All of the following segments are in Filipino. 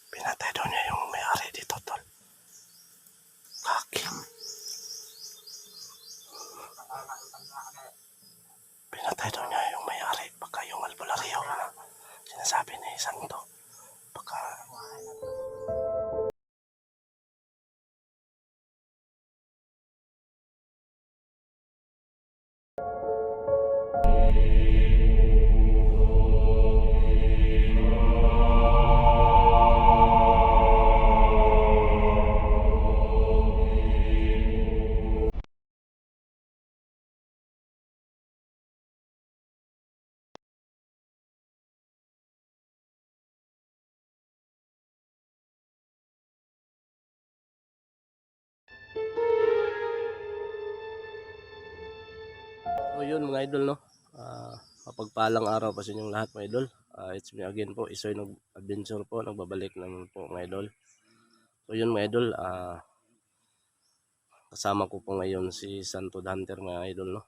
Pinatay daw niya yung may-ari dito, tol. Kaki. Pinatay daw niya yung may-ari. Baka yung albularyo na sinasabi ni Santo. Baka... So yun mga idol, no, mapagpalang araw pa sa inyong lahat mga idol. It's me again po, Isoy Adventure po, nagbabalik naman po mga idol. So yun mga idol, kasama ko po ngayon si Santo Hunter mga idol, no.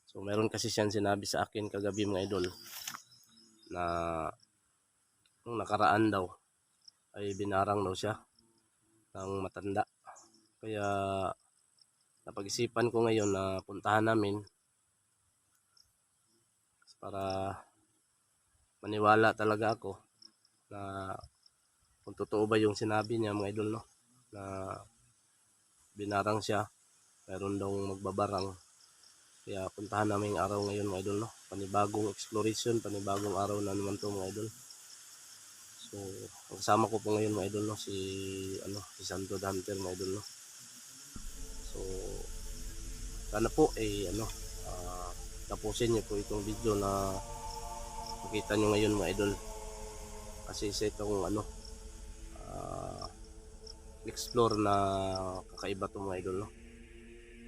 So meron kasi siyang sinabi sa akin kagabi mga idol na nung nakaraan daw ay binarang daw siya ng matanda. Kaya napag-isipan ko ngayon na puntahan namin para maniwala talaga ako na kung totoo ba yung sinabi niya mga idol, no, na binarang siya, mayroon daw magbabarang. Kaya puntahan namin yung araw ngayon mga idol, no, panibagong exploration, panibagong araw na naman to mga idol. So kasama ko po ngayon mga idol, no, si Santo Hunter mga idol, no. So sana po tapusin niyo po itong video na makita nyo ngayon mga idol, kasi sa itong explore na kakaiba to mga idol, no.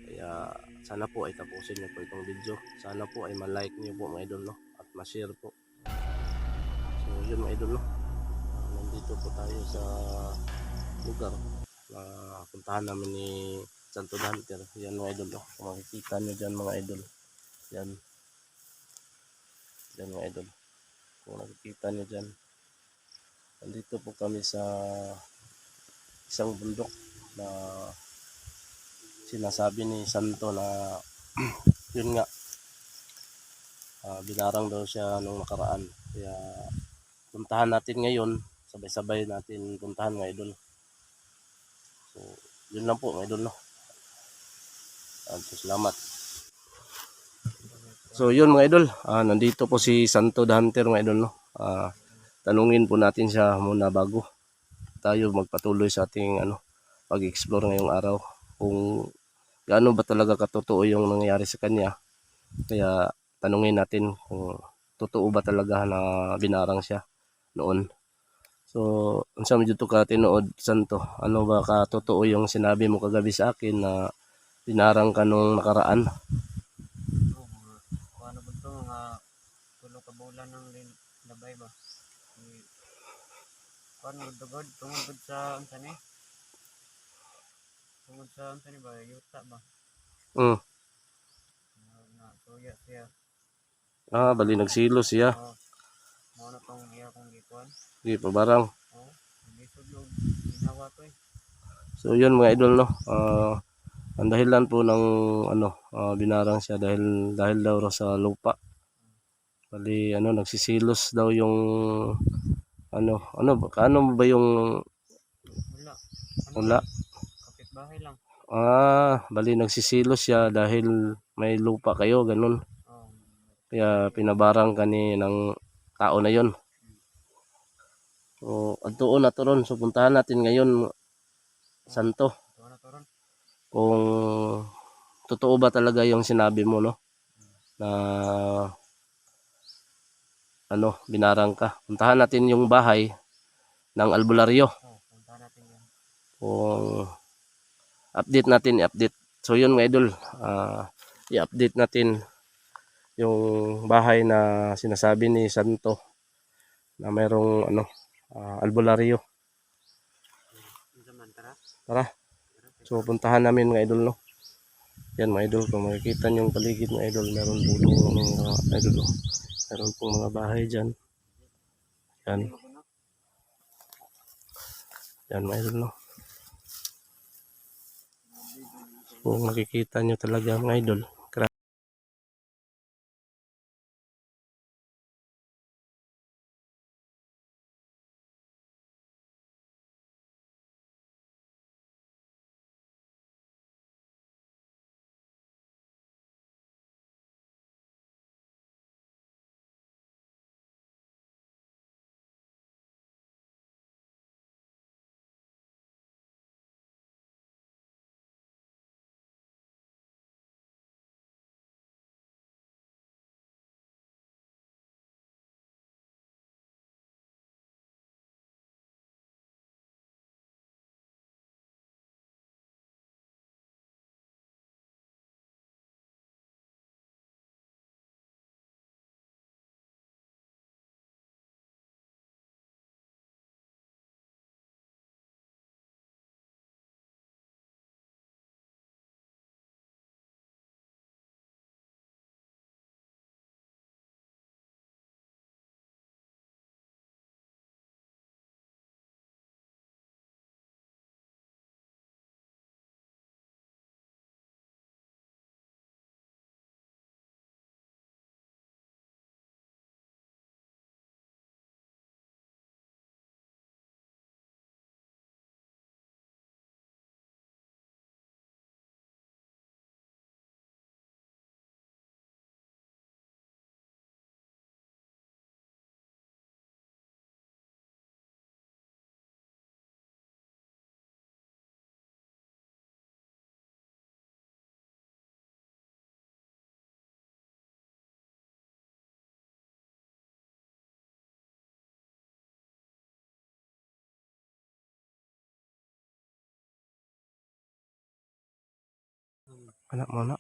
Kaya sana po ay tapusin niyo po itong video, sana po ay ma-like niyo po mga idol, no, at ma-share po. So yun mga idol, no, nandito po tayo sa lugar na puntahan namin ni Santo Hunter. Yan mga idol, no, kung makikita nyo dyan mga idol, yan mga idol, kung nakikita nyo dyan, nandito po kami sa isang bundok na sinasabi ni Santo na yun nga, binarang daw siya nung nakaraan. Kaya puntahan natin ngayon, sabay-sabay natin puntahan mga idol. So yun lang po mga idol, no. Salamat. So yun mga idol, nandito po si Santo Hunter mga idol, no. Tanungin po natin siya muna bago tayo magpatuloy sa ating pag-explore ngayong araw, kung gaano ba talaga katotoo yung nangyayari sa kanya. Kaya tanungin natin kung totoo ba talaga na binarang siya noon. So unsa medyo to ka tinuod Santo, ano ba katotoo yung sinabi mo kagabi sa akin na binarang ka nung nakaraan? Ano ba ito, mga tulo ka bulan ng labay ba? Kuan magdugod tungod sa unsa ni? Tungod sa unsa ni ba? Yuta ba? Na tuya siya. Bali nagsilos siya. Mao na tong iya kong gikuan. Di pa barang. Lisod yung ginawa ko eh. So yun mga idol, no. Ang dahilan po ng binarang siya dahil daw sa lupa. Bali nagsisilos daw yung ano ba yung wala. Kapitbahay lang. Bali nagsisilos siya dahil may lupa kayo, ganun. Kaya pinabarang ka ng tao na yon. So adtuon na to ron. So puntahan natin ngayon Santo, kung totoo ba talaga yung sinabi mo, no, na binarang ka. Puntahan natin yung bahay ng albularyo. Kung i-update. So yun mga idol, i-update natin yung bahay na sinasabi ni Santo na mayroong albularyo. Tara. So puntahan namin mga idol, no. Yan mga idol, kung makikita niyo yung paligid mga idol, meron pong mga idol, no. Meron pong mga bahay diyan. Yan. Yan mga idol, no. Kung makikita niyo talaga mga idol, anak mo na.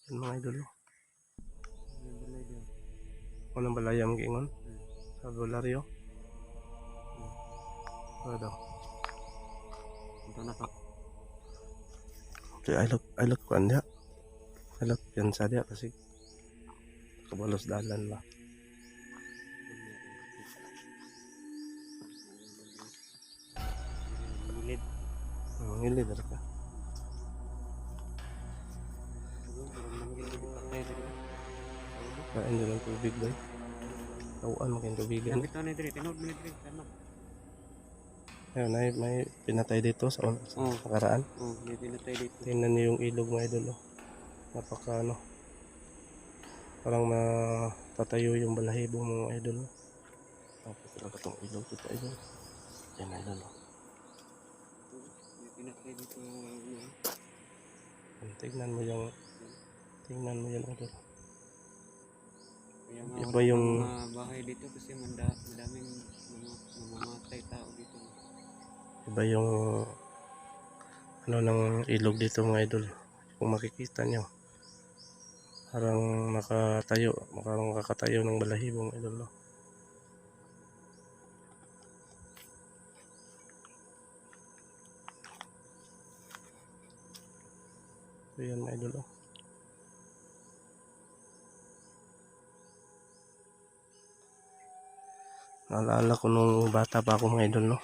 Yan mga idol, no. Unang balayang giingon sa dolaryo. Ano daw? Ito na to. Okay, I look kuan dia. I look yan sa dia kasi kabalos dalan ba. Gilid. Ngili dara ka. Kain din ng tubig ba? Tawaan mo kayong tubigan. Yang kita na diri, tinod mo ni diri, tama. Ayun, may pinatay dito sa Oh. nakaraan. Oh, may pinatay dito. Tingnan niyo yung ilog mga idol, oh. Napaka ano. Parang matatayo yung balahibo mga idol, no. Tapos talaga itong ilog dito idol. Yan idol, oh. May pinatay dito. Tingnan mo yung idol. Kaya Iba nga yung mga bahay dito kasi madaming mga mamamatay tao dito. iba yung ano ng ilog dito mga idol. Kung makikita nyo, parang makakatayo ng balahibo mga idol, no. So yan mga idol, oh. Naalala ko nung bata pa ako mga idol, no.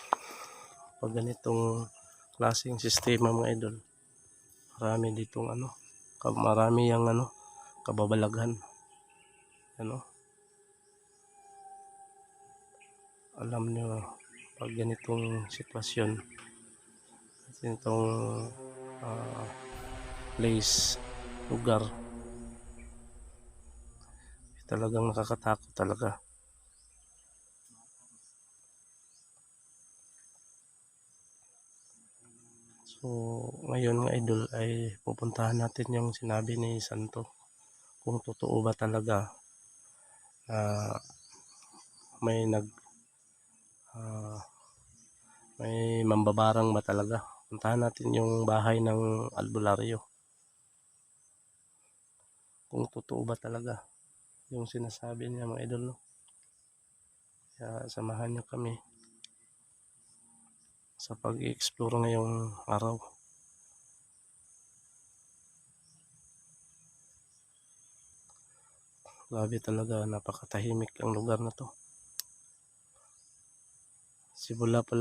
Pag ganitong klaseng sistema mga idol, marami ditong ano, marami yung ano, kababalaghan. Ano? Alam nyo, pag ganitong sitwasyon, ganitong place, lugar, talagang nakakatakot talaga. So, ngayon mga idol ay pupuntahan natin yung sinabi ni Santo. Kung totoo ba talaga na may may mambabarang ba talaga. Puntahan natin yung bahay ng albularyo. Kung totoo ba talaga yung sinasabi niya mga idol, no? Kaya samahan niyo kami. sa pag-i-explore ngayong araw. Grabe talaga, napakatahimik ang lugar na to. Pagsimula pa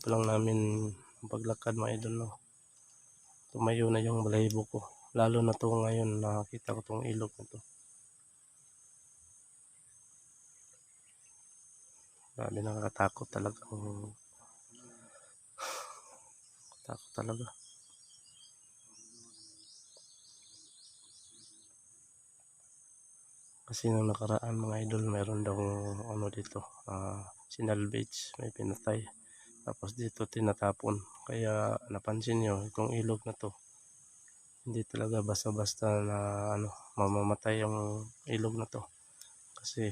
lang namin ang paglakad mga idol, no, tumayo na yung balahibo ko. Lalo na to ngayon, nakakita ko tong ilog na to. Grabe, nakakatakot talaga. Takot talaga. Kasi nung nakaraan mga idol, mayroon daw ano dito, sinalvage, may pinatay. Tapos dito tinatapon. Kaya napansin nyo, itong ilog na to, hindi talaga basta-basta na ano, mamamatay yung ilog na to. Kasi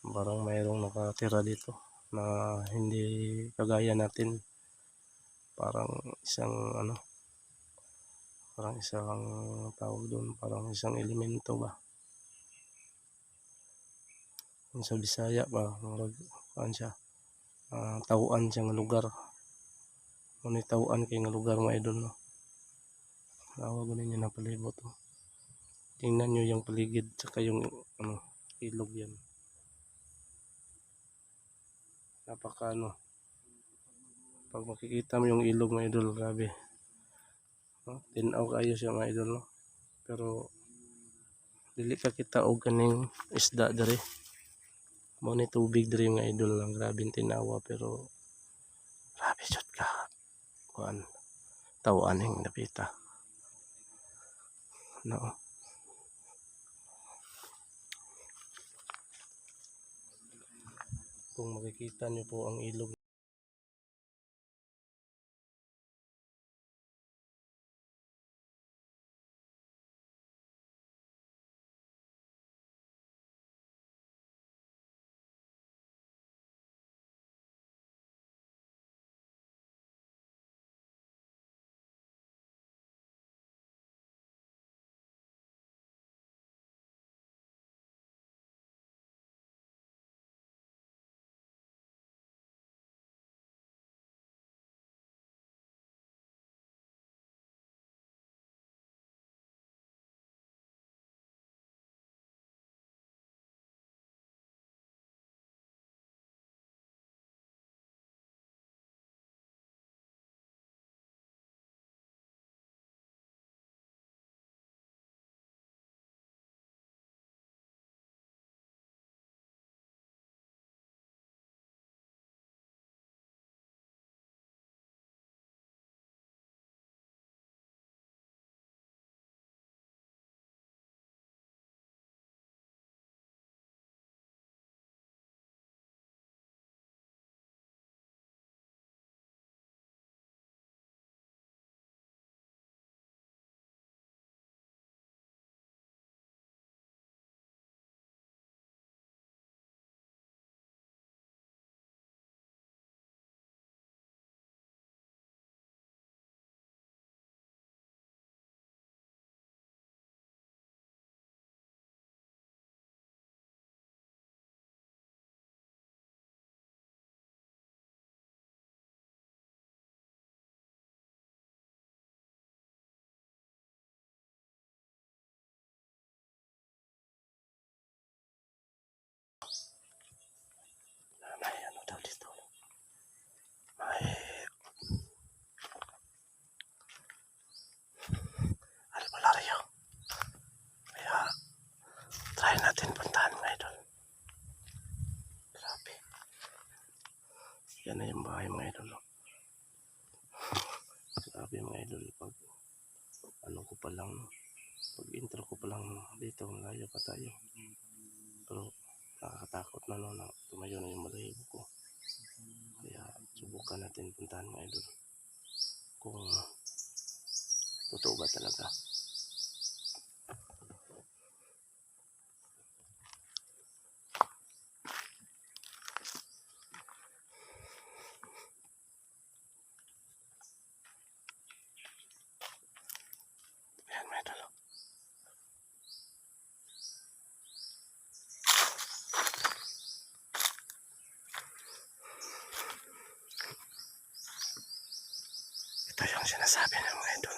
parang mayroong nakatira dito na hindi kagaya natin. Parang isang ano, parang isang tawag doon, parang isang elemento ba. Kung sa Bisaya ba, siya, tawuan siya nga lugar. Ngunit tawuan kay nga lugar mga idol, no. Tawag ko ninyo na palibot, no. Tingnan nyo yung paligid, saka yung ano, ilog yan. Napaka ano, pag makikita mo yung ilog mga idol, grabe. No? Tinaw kayo siya mga idol, no. Pero dili ka kita og kaning isda dere. Mo ni tubig dere mga idol, lang grabe tinawa, pero grabe jud ka. Kuan, tawuan ning napita. No. Kung makikita nyo po ang ilog, may ano daw dito. May albularyo. Kaya try natin puntahan mga idol. Grabe. Yan na yung bahay mga idol, no. Grabe mga idol, pag ano ko pa lang, pag intro ko pa lang dito, layo pa tayo. Pero nakakatakot na, no, na tumayo na yung balahibo ko. Kaya subukan natin puntahan mga idol. Kung totoo ba talaga. Ayan mga idol. ang sinasabi ng mga idol.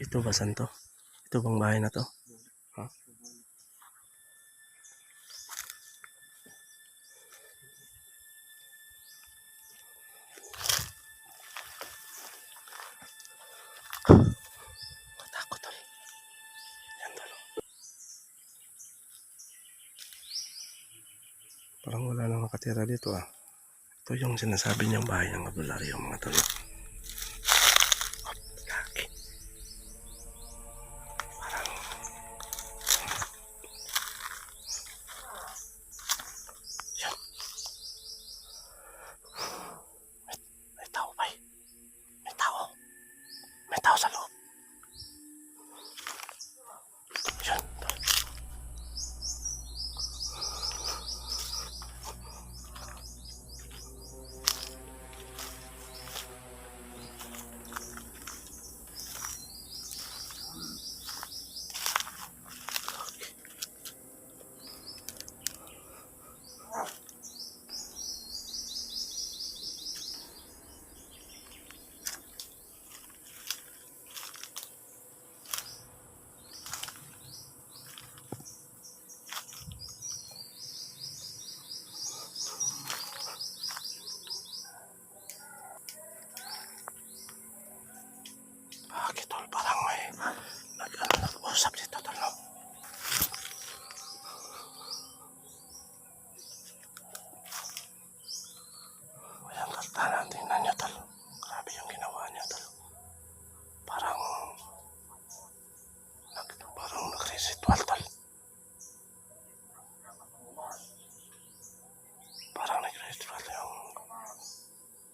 Ito ba santo? Ito bang bahay na to? Ha? Matakot tol. Yan tol. Parang wala nang nakatira dito ah. Ito yung sinasabi niyang bahay ng albularyo mga tol. Laki. Parang yan. May tao ba? May tao. May tao sa loob. Yan tol. Bakit tol? Parang may nag-usap dito tol. No? Ayan tol, tingnan nyo tol. Grabe yung ginawa niya tol. Parang nag-ritual tol. Parang nag-ritual yung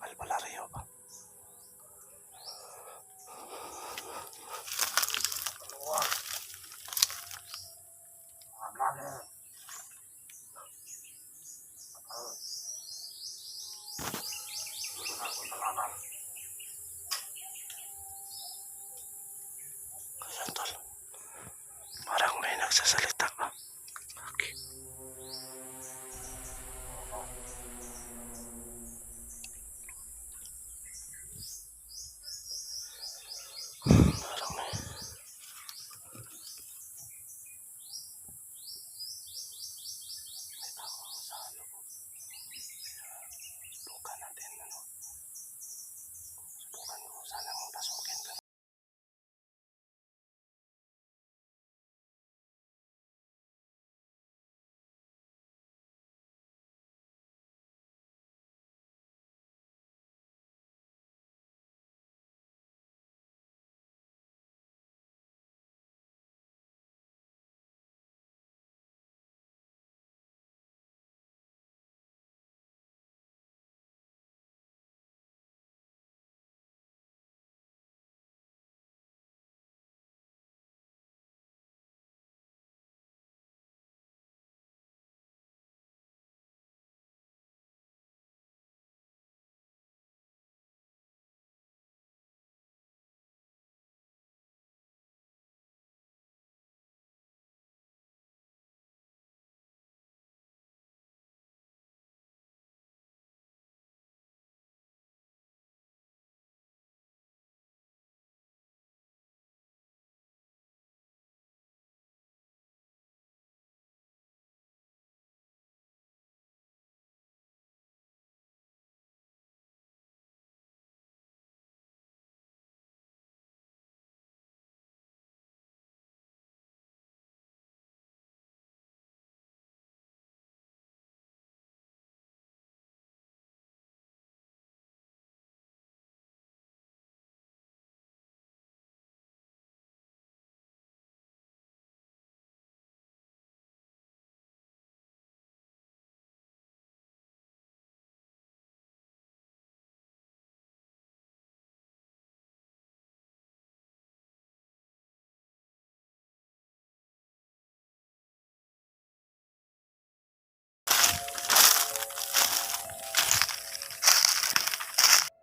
albularyo ba? Ayan tol. Parang may nagsasalita.